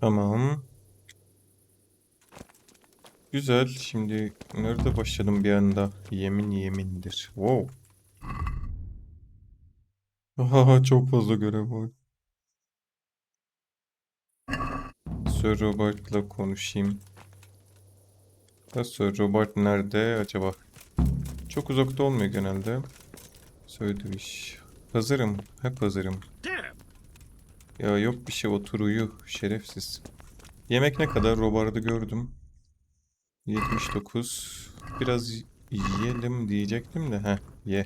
Tamam. Güzel. Şimdi nerede başladım bir anda? Yemin yemindir. Wow. Aha, çok fazla görev var. Sir Robert'la konuşayım. Sir Robert nerede acaba? Çok uzakta olmuyor genelde. Söylediği iş. Hazırım. Hep hazırım. Ya yok bir şey, otur uyu. Şerefsiz. Yemek ne kadar? Robart'ı gördüm. 79. Biraz yiyelim diyecektim de. Heh, ye.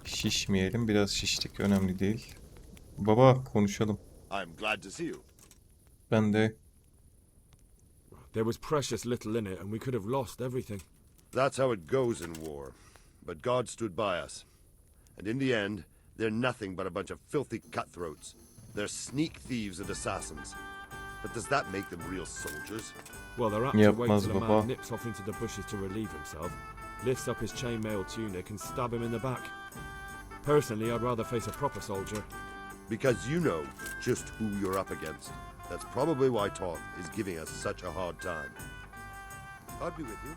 Şişmeyelim. Biraz şiştik. Önemli değil. Baba konuşalım. I'm glad to see you. Ben de There was precious little in it, and we could have lost everything. That's how it goes in war. But God stood by us. And in the end, they're nothing but a bunch of filthy cutthroats. They're sneak thieves and assassins. But does that make them real soldiers? Well, they're apt to wait yapmaz till a baba. man nips off into the bushes to relieve himself, lifts up his chainmail tunic, and stab him in the back. Personally, I'd rather face a proper soldier. Because you know just who you're up against. That's probably why Todd is giving us such a hard time. God be with you.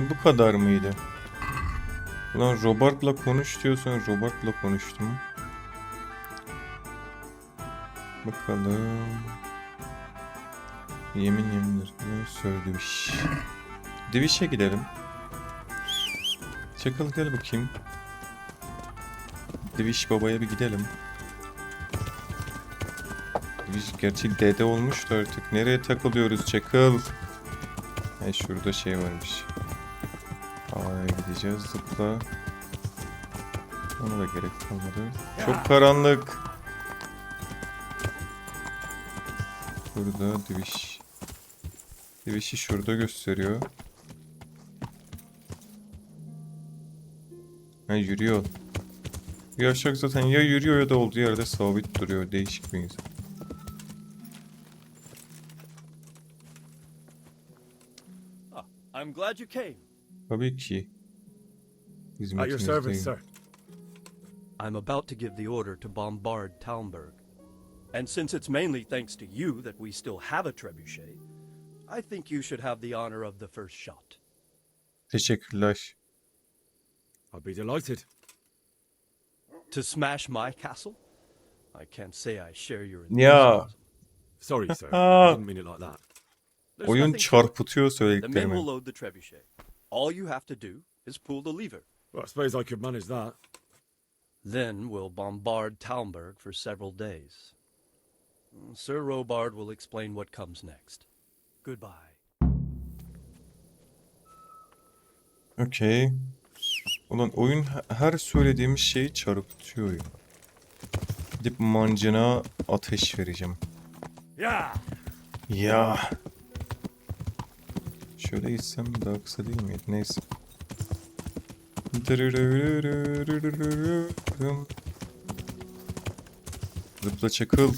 Bu kadar mıydı? Ulan Robert'la konuş diyorsan Robert'la konuştum. Bakalım. Yemindir. Söylemiş. Diviş'e gidelim. Çakal gel bakayım. Diviş babaya bir gidelim. Diviş gerçi dede olmuştu artık. Nereye takılıyoruz Çakal? Şurada şey varmış. A'ya gideceğiz, zıpla. Ona da gerek kalmadı. Çok karanlık. Burada Diviş. Diviş'i şurada gösteriyor. Yürüyor. Yavşak zaten ya yürüyor ya da olduğu yerde sabit duruyor. Değişik bir insan. I'm glad you came. Tabii ki. At your service, Hizmetinizdeyim. sir. I'm about to give the order to bombard Talmberg. And since it's mainly thanks to you that we still have a trebuchet, I think you should have the honor of the first shot. Teşekkürler. I'd be delighted. To smash my castle? I can't say I share your Ya. enthusiasm. Sorry, sir. I didn't mean it like that. There's Oyun nothing to it. çarpıtıyor The men will söylediklerimi. load the trebuchet. All you have to do is pull the lever. Well, I suppose I could manage that. Then we'll bombard Talmberg for several days. Sir Robard will explain what comes next. Goodbye. Okey. Ulan oyun her söylediğimiz şeyi çarpıtıyor ya. Gidip mancına ateş vereceğim. Yeah. Ya. Şöyle gitsem daha kısa değil miydi? Neyse. Zıpla Çakıl.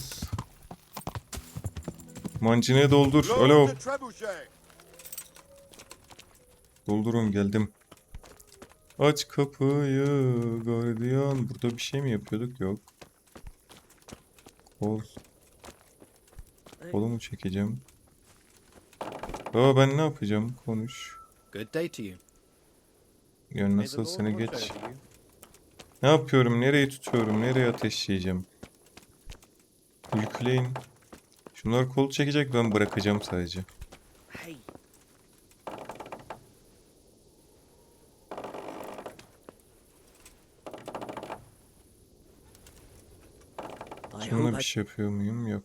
Mancinaya doldur. Alo. trebuchet. Doldurun geldim. Aç kapıyı gardiyan. Burada bir şey mi yapıyorduk? Yok. Kol. Kolumu çekeceğim. Ben ne yapacağım? Konuş. Good day to you. Ya nasıl seni geç. Ne yapıyorum? Nereyi tutuyorum? Nereye ateşleyeceğim? Yükleyin. Şunlar kol çekecek, ben bırakacağım sadece. Şununla bir şey yapıyor muyum? Yok.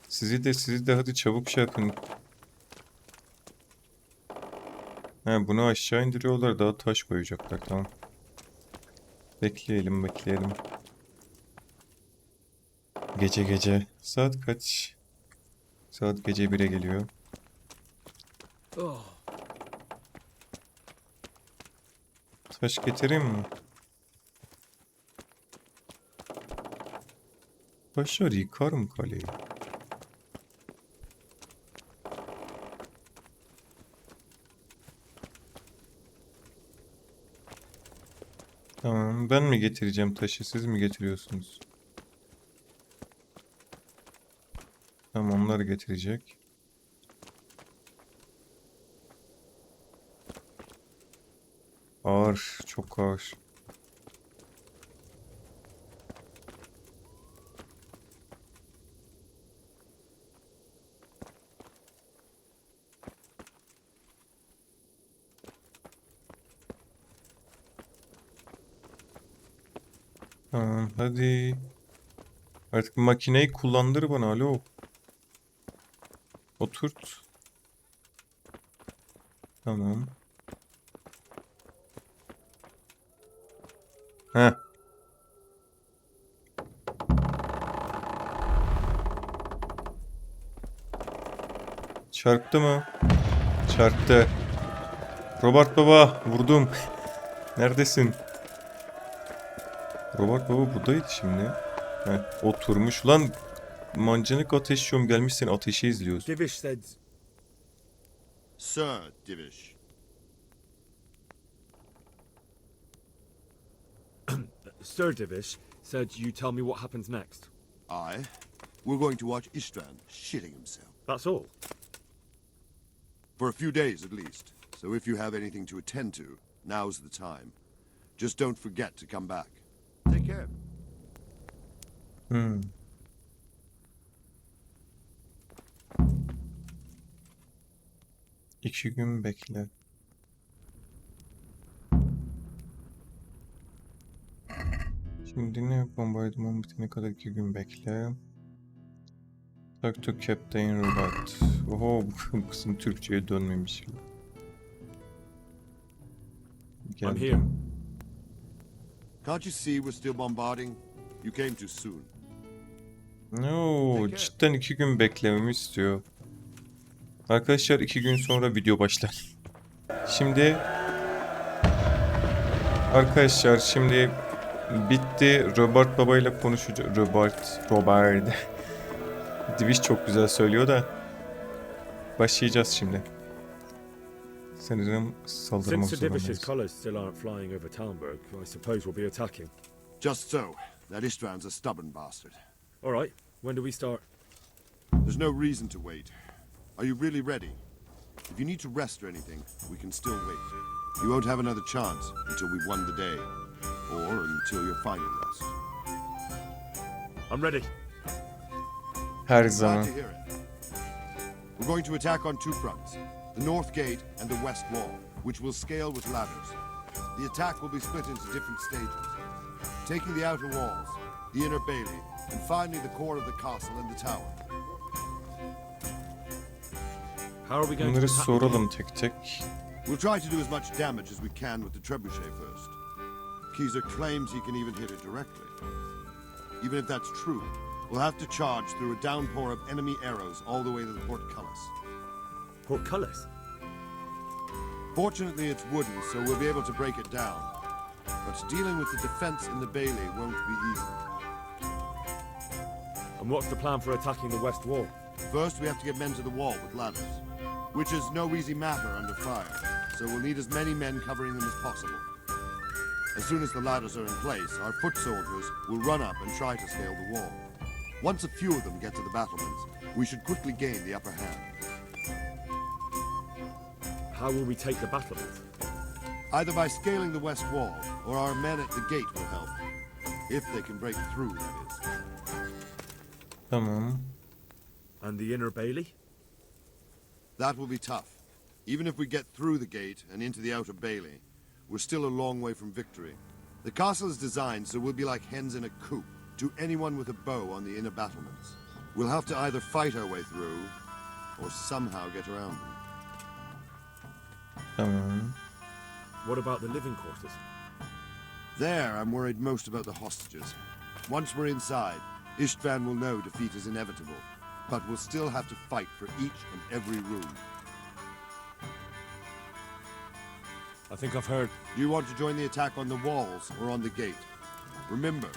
Sizi de hadi çabuk şey yapın. Bunu aşağı indiriyorlar, daha taş koyacaklar, tamam. Bekleyelim. Gece. Saat kaç? Saat gece 1'e geliyor. Taş getireyim mi? Taşlar yıkar mı kaleyi? Tamam, ben mi getireceğim taşı, siz mi getiriyorsunuz? Tamam, onları getirecek. Ağır, çok ağır. Tamam, hadi. Artık makineyi kullandır bana, alo. Oturt. Tamam. Heh. Çarptı mı? Çarptı. Robert baba, vurdum. Neredesin? Robert baba buradaydı şimdi. Heh, oturmuş. Lan mancınık ateş yiyorum, gelmiş seni ateşi izliyoruz. Divish said. Sir Divish. Sir Divish said you tell me what happens next. We're going to watch Istvan shitting himself. That's all. For a few days at least. So if you have anything to attend to, now's the time. Just don't forget to come back. Take care. Hmm. İki gün bekle. Şimdi ne, bombardıman bitene kadar 2 gün bekle. Talk to Captain Robert. Oho, bu kısım Türkçe'ye dönmemiş. I'm here. Geldim. Can't you see we're still bombarding? You came too soon. No, cidden 2 gün beklememi istiyor. Arkadaşlar 2 gün sonra video başlar. Şimdi arkadaşlar şimdi bitti. Robert babayla konuşacağız. Robert. Divish çok güzel söylüyor da. Başlayacağız şimdi. Sanırım saldırmak Since the Divish's zorundayız. colours still aren't flying over Talmberg, I suppose we'll be attacking. Just so. That Istvan's a stubborn bastard. All right. When do we start? There's no reason to wait. Are you really ready? If you need to rest or anything, we can still wait. You won't have another chance until we've won the day. Or until your final rest. I'm ready. Her Glad zaman. to hear it. We're going to attack on 2 fronts. The north gate and the west wall, which will scale with ladders. The attack will be split into different stages. Taking the outer walls, the inner bailey, and finally the core of the castle and the tower. How are we going Bunları to attack? soralım tek tek. We'll try to do as much damage as we can with the trebuchet first. Keezer claims he can even hit it directly. Even if that's true, we'll have to charge through a downpour of enemy arrows all the way to the portcullis. Portcullis? Fortunately, it's wooden, so we'll be able to break it down. But dealing with the defense in the bailey won't be easy. And what's the plan for attacking the west wall? First, we have to get men to the wall with ladders, which is no easy matter under fire, so we'll need as many men covering them as possible. As soon as the ladders are in place, our foot soldiers will run up and try to scale the wall. Once a few of them get to the battlements, we should quickly gain the upper hand. How will we take the battlements? Either by scaling the west wall, or our men at the gate will help. If they can break through, that is. Tamam. And the inner bailey? That will be tough. Even if we get through the gate and into the outer bailey, we're still a long way from victory. The castle is designed so we'll be like hens in a coop to anyone with a bow on the inner battlements. We'll have to either fight our way through, or somehow get around them. Tamam. What about the living quarters? There, I'm worried most about the hostages. Once we're inside, Istvan will know defeat is inevitable, but we'll still have to fight for each and every room. I think I've heard. Do you want to join the attack on the walls or on the gate? Remember,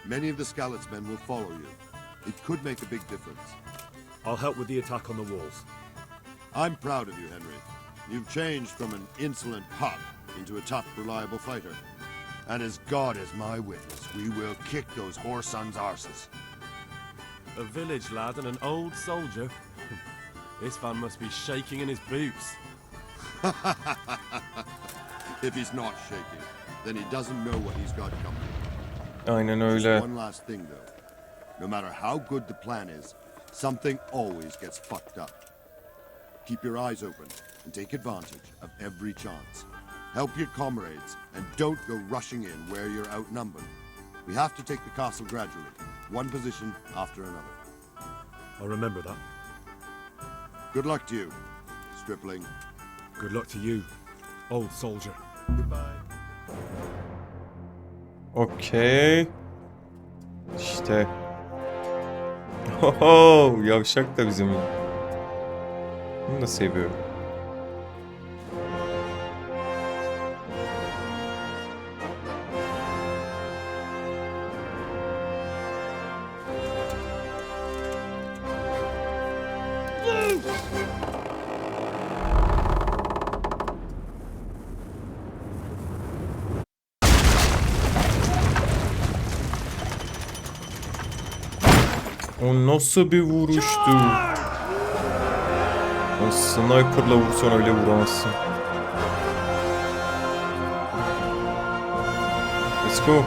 many of the Skalitz men will follow you. It could make a big difference. I'll help with the attack on the walls. I'm proud of you, Henry. You've changed from an insolent pup into a tough, reliable fighter. And as God is my witness, we will kick those whore sons' arses. a village lad and an old soldier. This fan must be shaking in his boots. If he's not shaking, then he doesn't know what he's got coming. Aynen Just öyle. one last thing though. No matter how good the plan is, something always gets fucked up. Keep your eyes open and take advantage of every chance. Help your comrades and don't go rushing in where you're outnumbered. We have to take the castle gradually, one position after another. I'll remember that. Good luck to you, stripling. Good luck to you, old soldier. Goodbye. Okey. İşte. Oho, yavşak da bizim. Bunu da seviyorum. O nasıl bir vuruştu? O sniper'la vursan öyle vuramazsın. Let's go.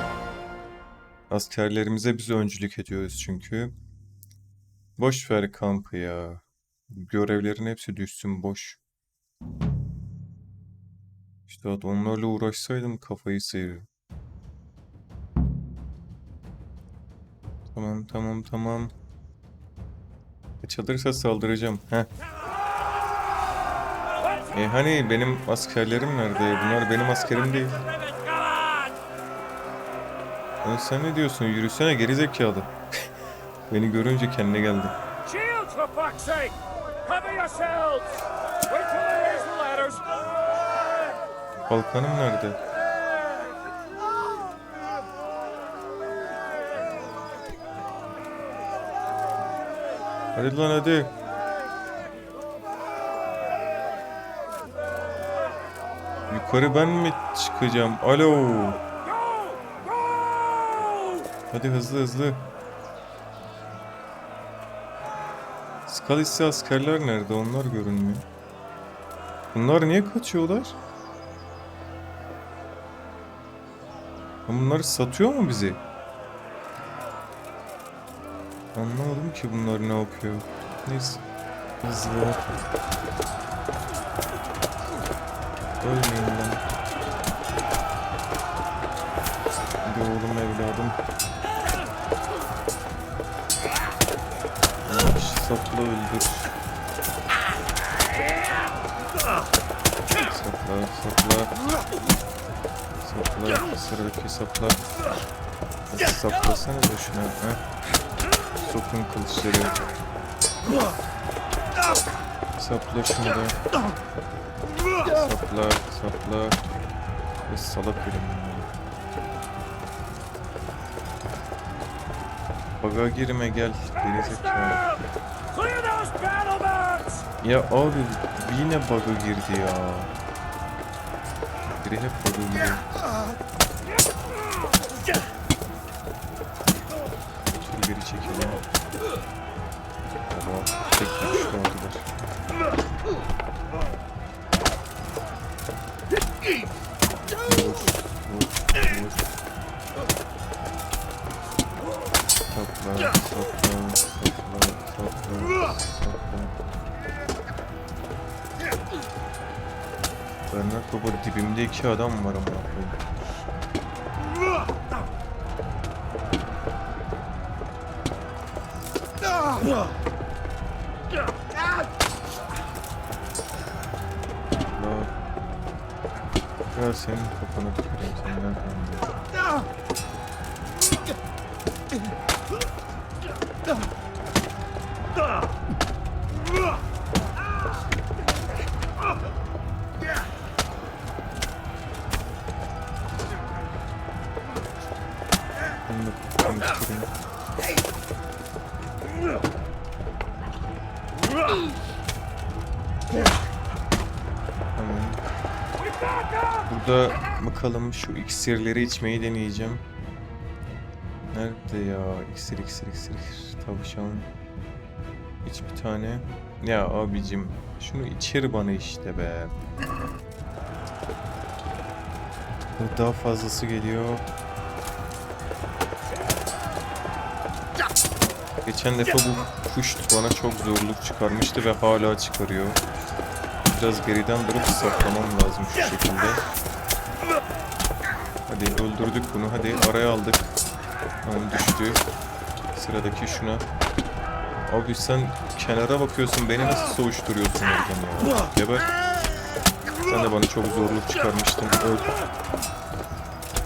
Askerlerimize biz öncülük ediyoruz çünkü. Boş ver kampı ya. Görevlerin hepsi düşsün boş. İşte onlarla uğraşsaydım kafayı sıyırırım. Tamam. Açılırsa saldıracağım. Heh. Hani benim askerlerim nerede? Bunlar benim askerim değil. Sen ne diyorsun? Yürüsene gerizekalı. Beni görünce kendine geldi. Shields, for fuck's sake! Cover yourselves! Wait till I raise the ladders! Kalkanım nerede? Hadi lan hadi. Yukarı ben mi çıkacağım? Alo. Hadi hızlı. Skalis'te askerler nerede? Onlar görünmüyor. Bunlar niye kaçıyorlar? Bunlar satıyor mu bizi? Anlamadım ki bunlar ne yapıyor. Neyse. Hızlı. Ölmeyin lan. Hadi oğlum evladım. Sapla öldür. Sapla. Sıradaki sapla. Hadi saplasana da şuna. Ha? Sokun kılıçları. Sapla şunu da. Sapla. Ve salak elim. Baga girme gel. Gerizekalı. Ya abi yine bug'a girdi ya. Biri hep bug'a giriyor. Şöyle geri çekelim. Tamam. Tek düştü aldılar. Vur. Sapla. Bernard baba dibimde 2 adam var ama. Ya senin kafana tüküreyim sen nereden? Burada bakalım şu iksirleri içmeyi deneyeceğim. Nerede ya? İksir. Tavşan. İç bir tane. Ya abicim. Şunu içir bana işte be. Daha fazlası geliyor. Geçen defa bu kuş bana çok zorluk çıkarmıştı ve hala çıkarıyor. Biraz geriden durup saklamam lazım şu şekilde. Hadi öldürdük bunu. Hadi araya aldık. Tamam düştü. Sıradaki şuna. Abi sen kenara bakıyorsun. Beni nasıl soğuşturuyorsun oradan ya? Geber. Sen de bana çok zorluk çıkarmıştın. Öl.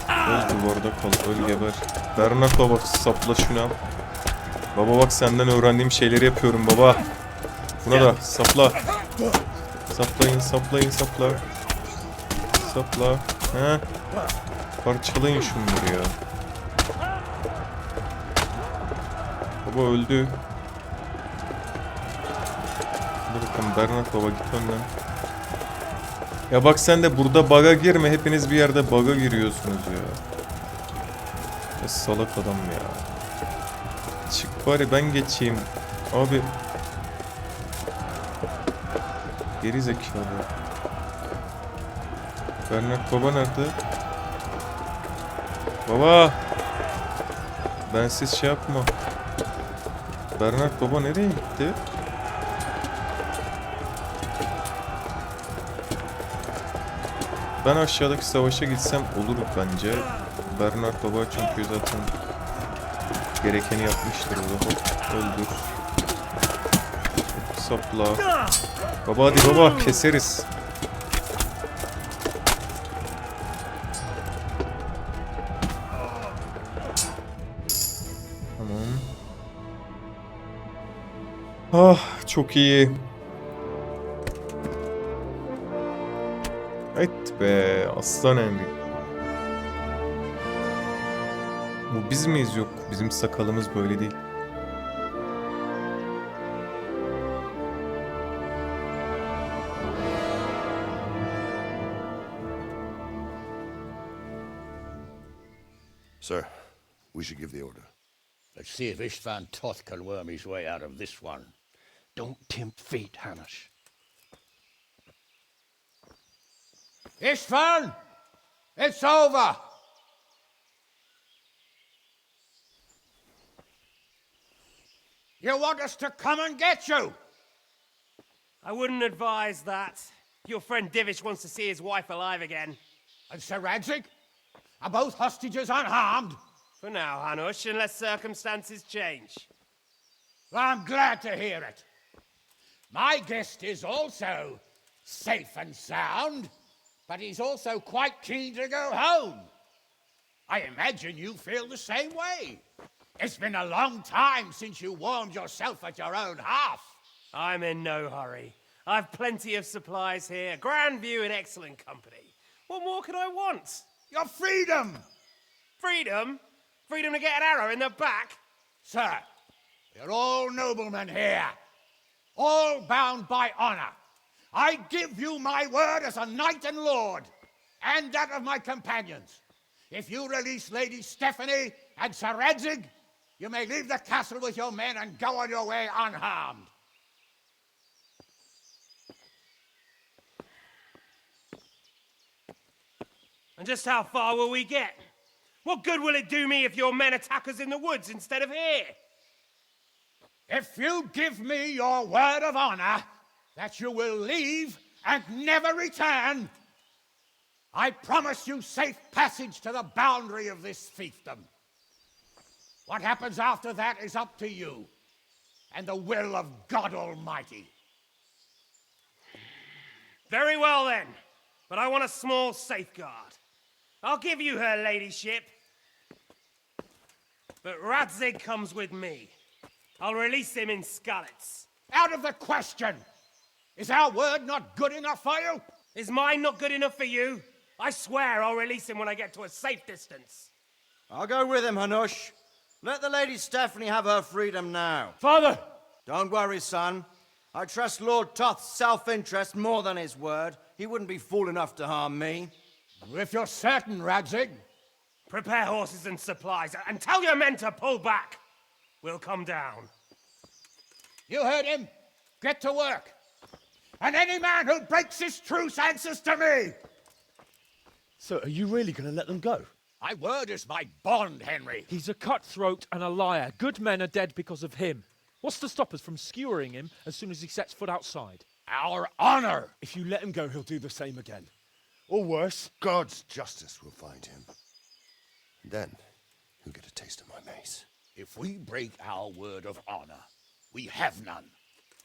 Öl duvarda kal. Öl geber. Bernard baba sapla şuna. Baba bak senden öğrendiğim şeyleri yapıyorum baba. Buna da sapla. Saplayın. Sapla. He. Parçalayın şunları ya. Baba öldü. Hadi bakalım Bernard baba git önden. Ya bak sen de burada bug'a girme. Hepiniz bir yerde bug'a giriyorsunuz ya. Ne salak adam ya. Çık bari ben geçeyim. Abi. Geri zekalı. Bernard baba nerede? Baba. Bensiz şey yapma. Bernard baba nereye gitti? Ben aşağıdaki savaşa gitsem olur bence. Bernard baba çünkü zaten gerekeni yapmıştır o da. Hop öldür. Hop, sapla. Baba hadi baba keseriz. Tamam. Ah çok iyi. Evet be aslan Henry. Bu biz miyiz? Yok bizim sakalımız böyle değil. Sir, we should give the order. Let's see if Istvan Toth can worm his way out of this one. Don't tempt fate, Hanush. Istvan! It's over! You want us to come and get you? I wouldn't advise that. Your friend Divish wants to see his wife alive again. And Sir Radzig? Are both hostages unharmed? For now, Hanush, unless circumstances change. I'm glad to hear it. My guest is also safe and sound, but he's also quite keen to go home. I imagine you feel the same way. It's been a long time since you warmed yourself at your own hearth. I'm in no hurry. I've plenty of supplies here, grand view and excellent company. What more could I want? Your freedom! Freedom? Freedom to get an arrow in the back? Sir, you're all noblemen here, all bound by honor. I give you my word as a knight and lord, and that of my companions. If you release Lady Stephanie and Sir Radzig, you may leave the castle with your men and go on your way unharmed. And just how far will we get? What good will it do me if your men attack us in the woods instead of here? If you give me your word of honor that you will leave and never return, I promise you safe passage to the boundary of this fiefdom. What happens after that is up to you and the will of God Almighty. Very well then, but I want a small safeguard. I'll give you her ladyship, but Radzig comes with me. I'll release him in Skalitz. Out of the question! Is our word not good enough for you? Is mine not good enough for you? I swear I'll release him when I get to a safe distance. I'll go with him, Hanush. Let the Lady Stephanie have her freedom now. Father! Don't worry, son. I trust Lord Toth's self-interest more than his word. He wouldn't be fool enough to harm me. If you're certain, Radzig. Prepare horses and supplies, and tell your men to pull back. We'll come down. You heard him. Get to work. And any man who breaks this truce answers to me. So are you really going to let them go? My word is my bond, Henry. He's a cutthroat and a liar. Good men are dead because of him. What's to stop us from skewering him as soon as he sets foot outside? Our honor. If you let him go, he'll do the same again. Or worse. God's justice will find him. Then he'll get a taste of my mace. If we break our word of honor, we have none.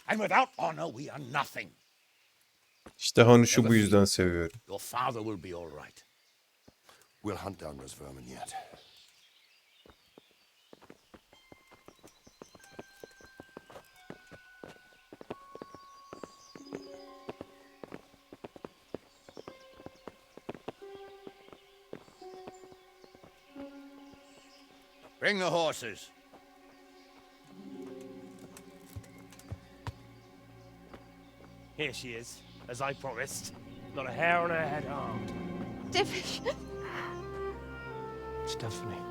And without honor, we are nothing. İşte Hanuş'u bu yüzden seviyorum. Your father will be all right. We'll hunt down those vermin yet. Bring the horses. Here she is, as I promised. Not a hair on her head harmed. Stephanie.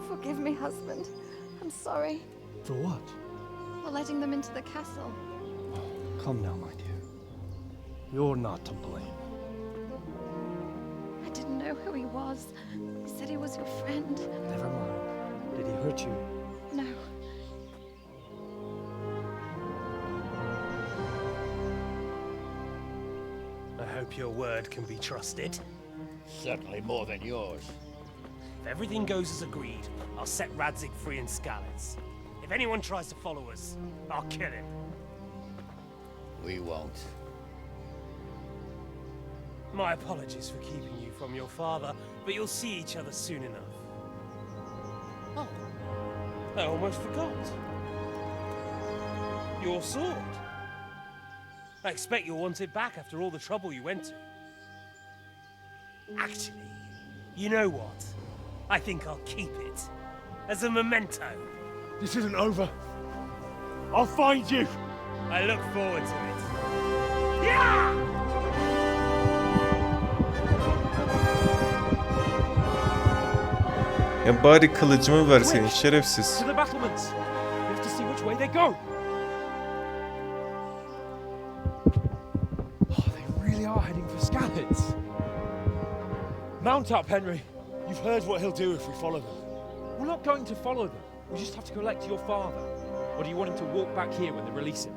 Forgive me, husband. I'm sorry For what? for letting them into the castle. Come now, my dear. You're not to blame. I didn't know who he was. He said he was your friend. Never mind. Did he hurt you? No. I hope your word can be trusted. Certainly more than yours. If everything goes as agreed, I'll set Radzig free in Skalitz. If anyone tries to follow us, I'll kill him. We won't. My apologies for keeping you from your father, but you'll see each other soon enough. Oh, I almost forgot. Your sword. I expect you'll want it back after all the trouble you went to. Actually, you know what? I think I'll keep it. As a memento. This isn't over. I'll find you. I look forward to it. Yeah! Ya bari kılıcımı verseydin şerefsiz. To the battlements. We have to see which way they go. Oh, they really are heading for Skalitz. Mount up, Henry. You've heard what he'll do if we follow them. We're not going to follow them. We just have to collect your father. Or do you want him to walk back here when they release him?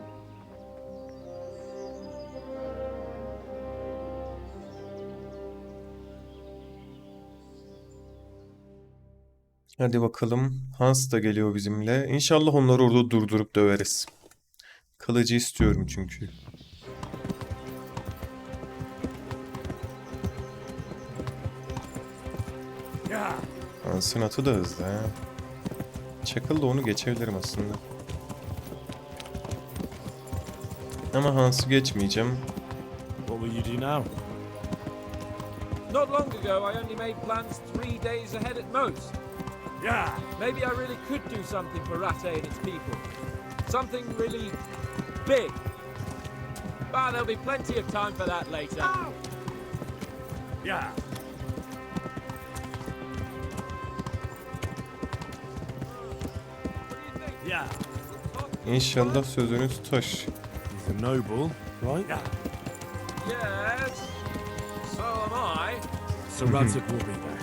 Hadi bakalım. Hans da geliyor bizimle. İnşallah onları orada durdurup döveriz. Kılıcı istiyorum çünkü. Hans'ın atı da hızlı ha. Çakıl'la onu geçebilirim aslında. Ama Hans'ı geçmeyeceğim. What will you do now? Not long ago, I only made plans 3 days ahead at most. Yeah! Maybe I really could do something for Rattay and its people. Something really big. But there'll be plenty of time for that later. Yeah! Yeah! İnşallah sözünü tutar. He's a noble, right? Yes, so am I. So Radzig will be there.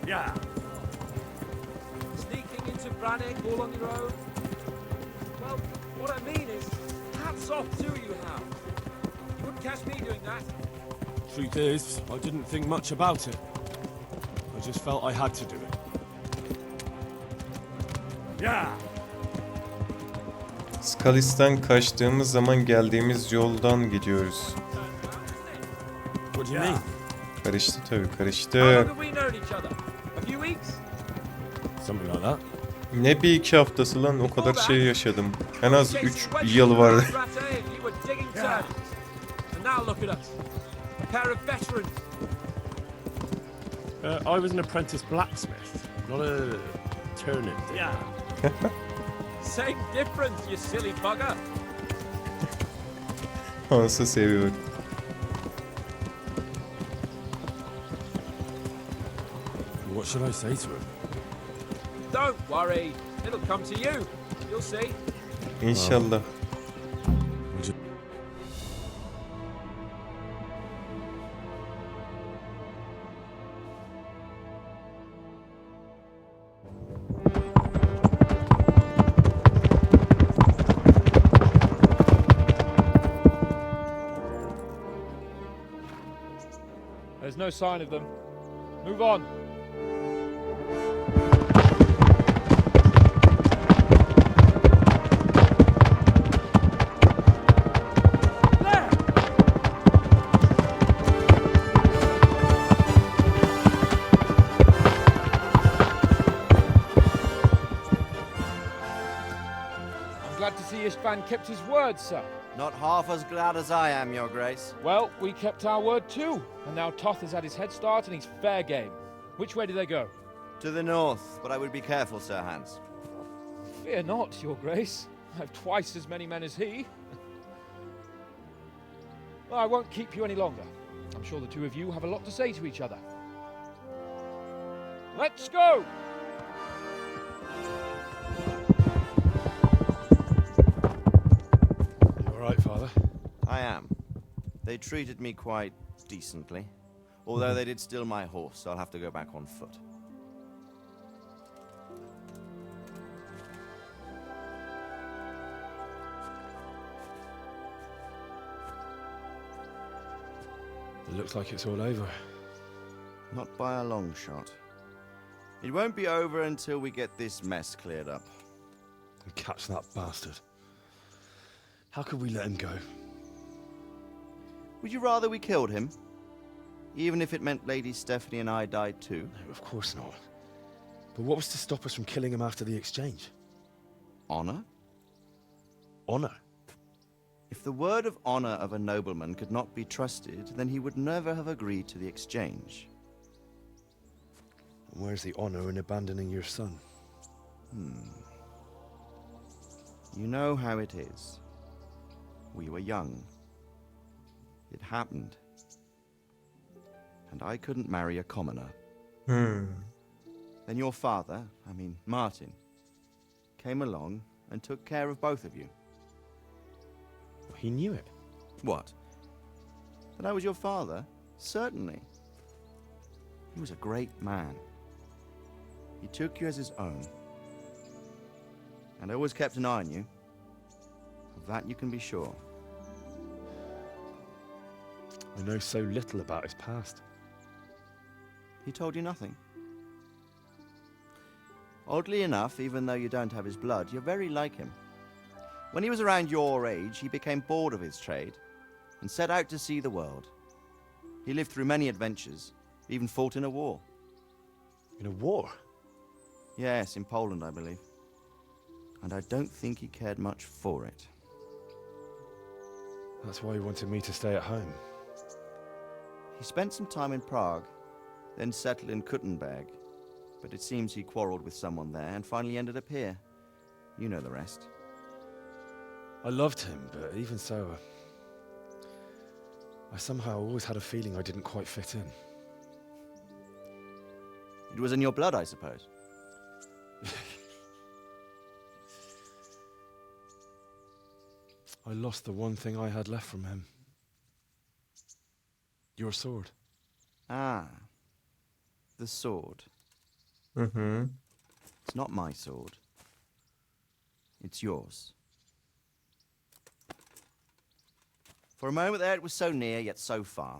Yeah! Sneaking into Brannick all on your own? Well, what I mean is, hats off to you, Hal. You wouldn't catch me doing that. Truth is, I didn't think much about it. I just felt I had to do it. Yeah! Skalitz'ten kaçtığımız zaman geldiğimiz yoldan gidiyoruz. What do you mean? Karıştı tabii, How long karıştı. have we known each other? A few weeks? Something like that. Ne bir 2 haftası lan, o kadar şey yaşadım. En az 3 yıl vardı. Rattay and you were digging turnips. And now look at us. A pair of veterans. I was an apprentice blacksmith, not a turnip. Yeah! Same difference, you silly bugger. Hans'ı seviyorum. What should I say to him? Don't worry. It'll come to you. You'll see. İnşallah. Would you... There's no sign of them. Move on. There! I'm glad to see Istvan kept his word, sir. Not half as glad as I am, Your Grace. Well, we kept our word too. And now Toth has had his head start and he's fair game. Which way do they go? To the north, but I would be careful, Sir Hans. Fear not, Your Grace. I have twice as many men as he. Well, I won't keep you any longer. I'm sure the two of you have a lot to say to each other. Let's go! You all right, Father? I am. They treated me quite decently. Although they did steal my horse, so I'll have to go back on foot. It looks like it's all over. Not by a long shot. It won't be over until we get this mess cleared up. And catch that bastard. How could we let him go? Would you rather we killed him? Even if it meant Lady Stephanie and I died too? No, of course not. But what was to stop us from killing him after the exchange? Honor? Honor? If the word of honor of a nobleman could not be trusted, then he would never have agreed to the exchange. And where's the honor in abandoning your son? You know how it is. We were young. It happened. And I couldn't marry a commoner. Then your father, Martin, came along and took care of both of you. He knew it. What? That I was your father? Certainly. He was a great man. He took you as his own. And always kept an eye on you. Of that you can be sure. I know so little about his past. He told you nothing? Oddly enough, even though you don't have his blood, you're very like him. When he was around your age, he became bored of his trade and set out to see the world. He lived through many adventures, even fought in a war. In a war? Yes, in Poland, I believe. And I don't think he cared much for it. That's why he wanted me to stay at home. He spent some time in Prague, then settled in Kuttenberg. But it seems he quarreled with someone there and finally ended up here. You know the rest. I loved him, but even so, I somehow always had a feeling I didn't quite fit in. It was in your blood, I suppose. I lost the one thing I had left from him. Your sword. Ah. The sword. It's not my sword. It's yours. For a moment there, it was so near, yet so far.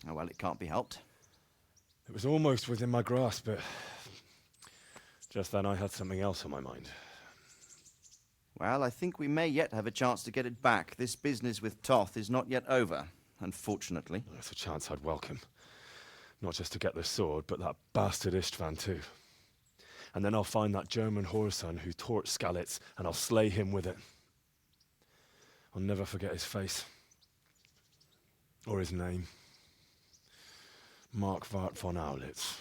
Oh, well, it can't be helped. It was almost within my grasp, but just then I had something else on my mind. Well, I think we may yet have a chance to get it back. This business with Toth is not yet over, unfortunately. That's a chance I'd welcome. Not just to get the sword, but that bastard Istvan too. And then I'll find that German whoreson who torched Skalitz, and I'll slay him with it. I'll never forget his face. Or his name. Marquardt von Aulitz.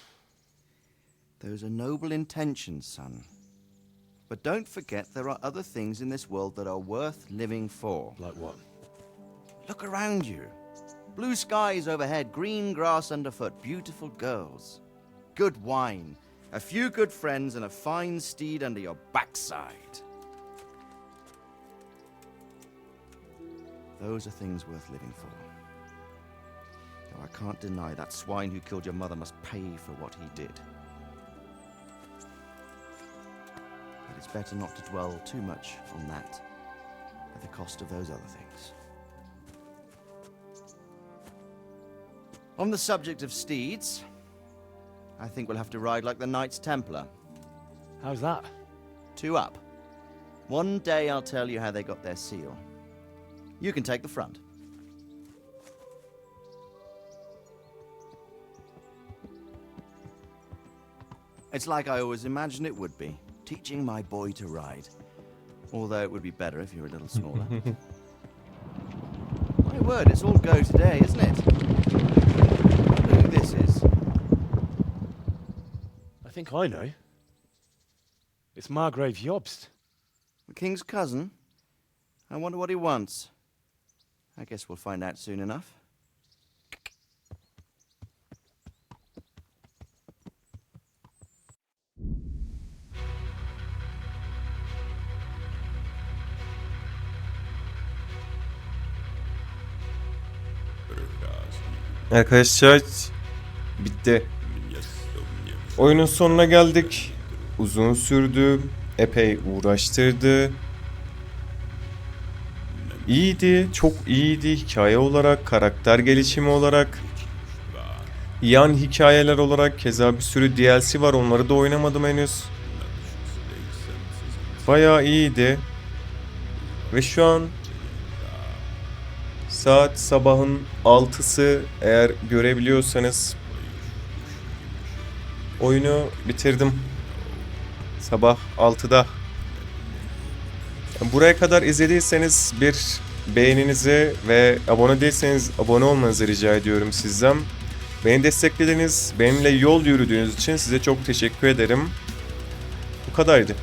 Those are noble intentions, son. But don't forget there are other things in this world that are worth living for. Like what? Look around you. Blue skies overhead, green grass underfoot, beautiful girls. Good wine, a few good friends, and a fine steed under your backside. Those are things worth living for. Though I can't deny that swine who killed your mother must pay for what he did. But it's better not to dwell too much on that at the cost of those other things. On the subject of steeds, I think we'll have to ride like the Knights Templar. How's that? 2 up. One day I'll tell you how they got their seal. You can take the front. It's like I always imagined it would be, teaching my boy to ride. Although it would be better if you were a little smaller. My word, it's all go today, isn't it? I wonder who this is. I think I know. It's Margrave Jobst. The king's cousin? I wonder what he wants. I guess we'll find out soon enough. Arkadaşlar bitti. Oyunun sonuna geldik. Uzun sürdü. Epey uğraştırdı. İyiydi. Çok iyiydi. Hikaye olarak, karakter gelişimi olarak. Yan hikayeler olarak. Keza bir sürü DLC var. Onları da oynamadım henüz. Bayağı iyiydi. Ve şu an saat sabahın 6'sı, eğer görebiliyorsanız oyunu bitirdim. Sabah 6'da. Buraya kadar izlediyseniz bir beğeninizi ve abone değilseniz abone olmanızı rica ediyorum sizden. Beni desteklediğiniz, benimle yol yürüdüğünüz için size çok teşekkür ederim. Bu kadardı.